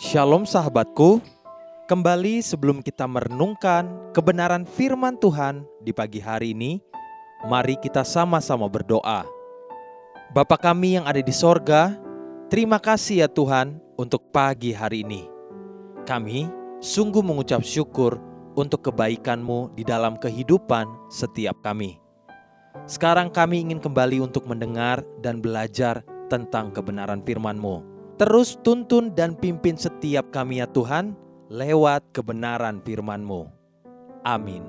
Shalom sahabatku, kembali sebelum kita merenungkan kebenaran firman Tuhan di pagi hari ini, mari kita sama-sama berdoa. Bapa kami yang ada di sorga, terima kasih ya Tuhan untuk pagi hari ini. Kami sungguh mengucap syukur untuk kebaikan-Mu di dalam kehidupan setiap kami. Sekarang kami ingin kembali untuk mendengar dan belajar tentang kebenaran firman-Mu. Terus tuntun dan pimpin setiap kami ya Tuhan, lewat kebenaran firman-Mu. Amin.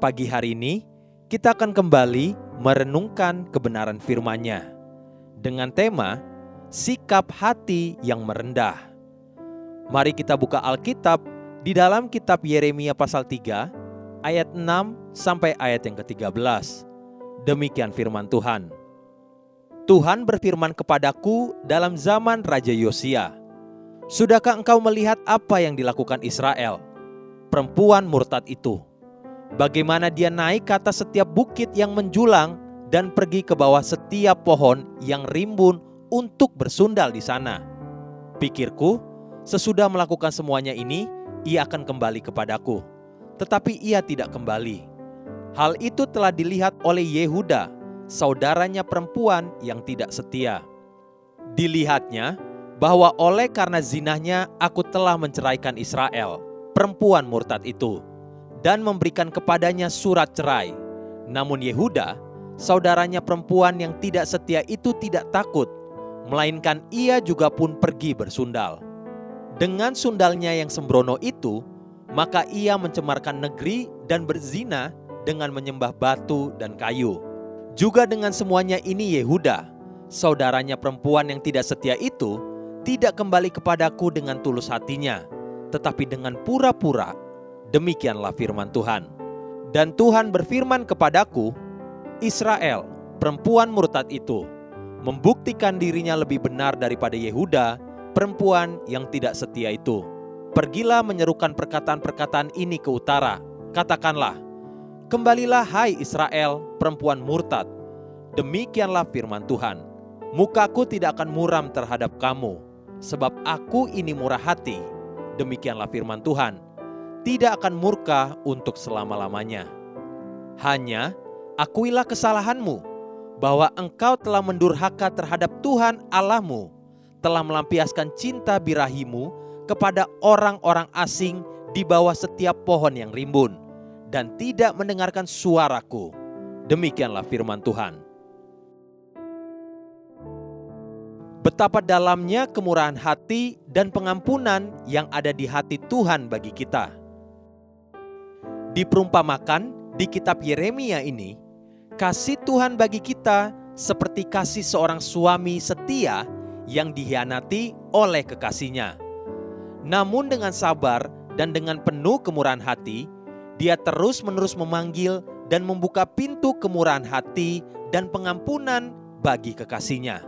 Pagi hari ini, kita akan kembali merenungkan kebenaran firman-Nya dengan tema, sikap hati yang merendah. Mari kita buka Alkitab di dalam kitab Yeremia pasal 3, ayat 6 sampai ayat yang ke-13. Demikian firman Tuhan. Tuhan berfirman kepadaku dalam zaman Raja Yosia, sudahkah engkau melihat apa yang dilakukan Israel, perempuan murtad itu? Bagaimana dia naik ke atas setiap bukit yang menjulang dan pergi ke bawah setiap pohon yang rimbun untuk bersundal di sana. Pikirku, sesudah melakukan semuanya ini, ia akan kembali kepadaku. Tetapi ia tidak kembali. Hal itu telah dilihat oleh Yehuda, saudaranya perempuan yang tidak setia. Dilihatnya bahwa oleh karena zinahnya aku telah menceraikan Israel, perempuan murtad itu, dan memberikan kepadanya surat cerai. Namun Yehuda, saudaranya perempuan yang tidak setia itu tidak takut, melainkan ia juga pun pergi bersundal. Dengan sundalnya yang sembrono itu, maka ia mencemarkan negeri dan berzina dengan menyembah batu dan kayu. Juga dengan semuanya ini Yehuda, saudaranya perempuan yang tidak setia itu, tidak kembali kepadaku dengan tulus hatinya, tetapi dengan pura-pura. Demikianlah firman Tuhan. Dan Tuhan berfirman kepadaku, Israel, perempuan murtad itu, membuktikan dirinya lebih benar daripada Yehuda, perempuan yang tidak setia itu. Pergilah menyerukan perkataan-perkataan ini ke utara. Katakanlah, kembalilah hai Israel, perempuan murtad. Demikianlah firman Tuhan. Mukaku tidak akan muram terhadap kamu, sebab aku ini murah hati. Demikianlah firman Tuhan. Tidak akan murka untuk selama-lamanya. Hanya akuilah kesalahanmu, bahwa engkau telah mendurhaka terhadap Tuhan Allahmu, telah melampiaskan cinta birahimu kepada orang-orang asing di bawah setiap pohon yang rimbun, dan tidak mendengarkan suaraku. Demikianlah firman Tuhan. Betapa dalamnya kemurahan hati dan pengampunan yang ada di hati Tuhan bagi kita. Diperumpamakan di kitab Yeremia ini, kasih Tuhan bagi kita seperti kasih seorang suami setia yang dikhianati oleh kekasihnya. Namun dengan sabar dan dengan penuh kemurahan hati, Dia terus-menerus memanggil dan membuka pintu kemurahan hati dan pengampunan bagi kekasihnya.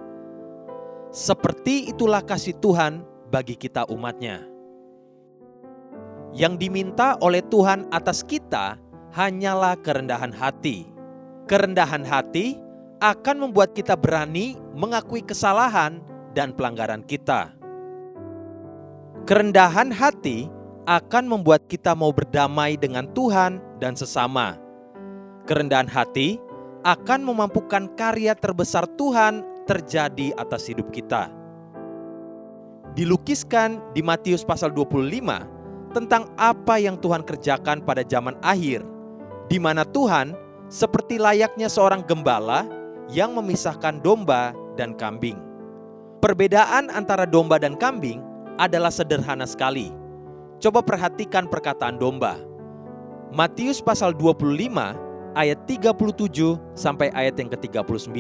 Seperti itulah kasih Tuhan bagi kita umat-Nya. Yang diminta oleh Tuhan atas kita hanyalah kerendahan hati. Kerendahan hati akan membuat kita berani mengakui kesalahan dan pelanggaran kita. Kerendahan hati akan membuat kita mau berdamai dengan Tuhan dan sesama. Kerendahan hati akan memampukan karya terbesar Tuhan terjadi atas hidup kita. Dilukiskan di Matius pasal 25 tentang apa yang Tuhan kerjakan pada zaman akhir, di mana Tuhan seperti layaknya seorang gembala yang memisahkan domba dan kambing. Perbedaan antara domba dan kambing adalah sederhana sekali. Coba perhatikan perkataan domba. Matius pasal 25 ayat 37 sampai ayat yang ke-39.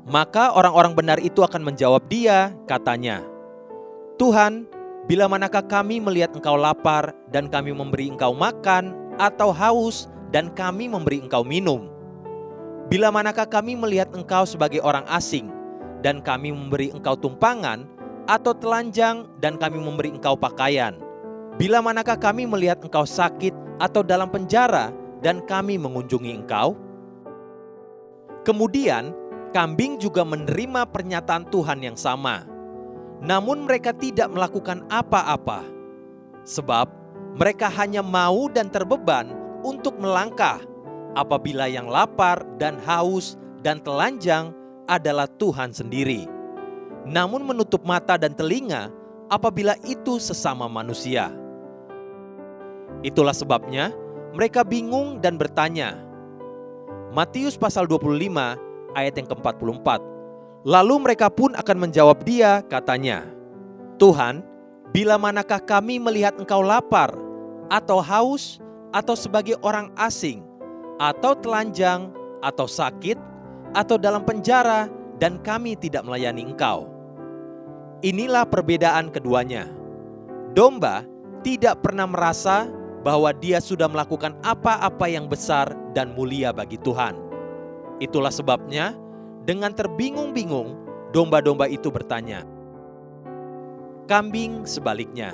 Maka orang-orang benar itu akan menjawab Dia, katanya, Tuhan, bila manakah kami melihat Engkau lapar dan kami memberi Engkau makan, atau haus dan kami memberi Engkau minum? Bila manakah kami melihat Engkau sebagai orang asing dan kami memberi Engkau tumpangan, atau telanjang dan kami memberi Engkau pakaian? Bila manakah kami melihat Engkau sakit atau dalam penjara dan kami mengunjungi Engkau? Kemudian kambing juga menerima pernyataan Tuhan yang sama. namun mereka tidak melakukan apa-apa, sebab mereka hanya mau dan terbeban untuk melangkah apabila yang lapar dan haus dan telanjang adalah Tuhan sendiri, namun menutup mata dan telinga apabila itu sesama manusia. Itulah sebabnya mereka bingung dan bertanya. Matius pasal 25 ayat yang ke-44. Lalu mereka pun akan menjawab dia, katanya, Tuhan, bila manakah kami melihat engkau lapar, atau haus, atau sebagai orang asing, atau telanjang, atau sakit, atau dalam penjara, dan kami tidak melayani engkau? Inilah perbedaan keduanya. Domba tidak pernah merasa bahwa dia sudah melakukan apa-apa yang besar dan mulia bagi Tuhan. Itulah sebabnya, dengan terbingung-bingung, domba-domba itu bertanya. Kambing sebaliknya,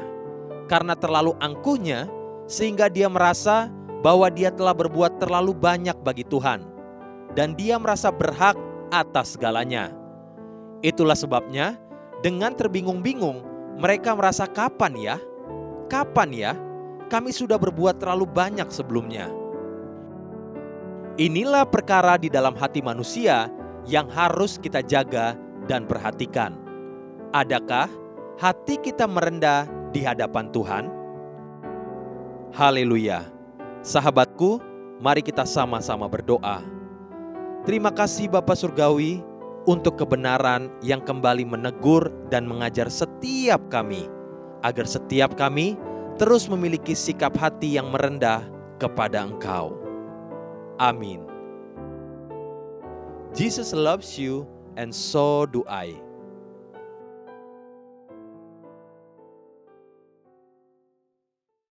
karena terlalu angkuhnya, sehingga dia merasa bahwa dia telah berbuat terlalu banyak bagi Tuhan, dan dia merasa berhak atas segalanya. Itulah sebabnya, dengan terbingung-bingung, mereka merasa kapan ya? Kami sudah berbuat terlalu banyak sebelumnya. Inilah perkara di dalam hati manusia yang harus kita jaga dan perhatikan. Adakah hati kita merendah di hadapan Tuhan? Haleluya. Sahabatku, mari kita sama-sama berdoa. Terima kasih Bapa Surgawi untuk kebenaran yang kembali menegur dan mengajar setiap kami, agar setiap kami terus memiliki sikap hati yang merendah kepada Engkau. Amin. Jesus loves you and so do I.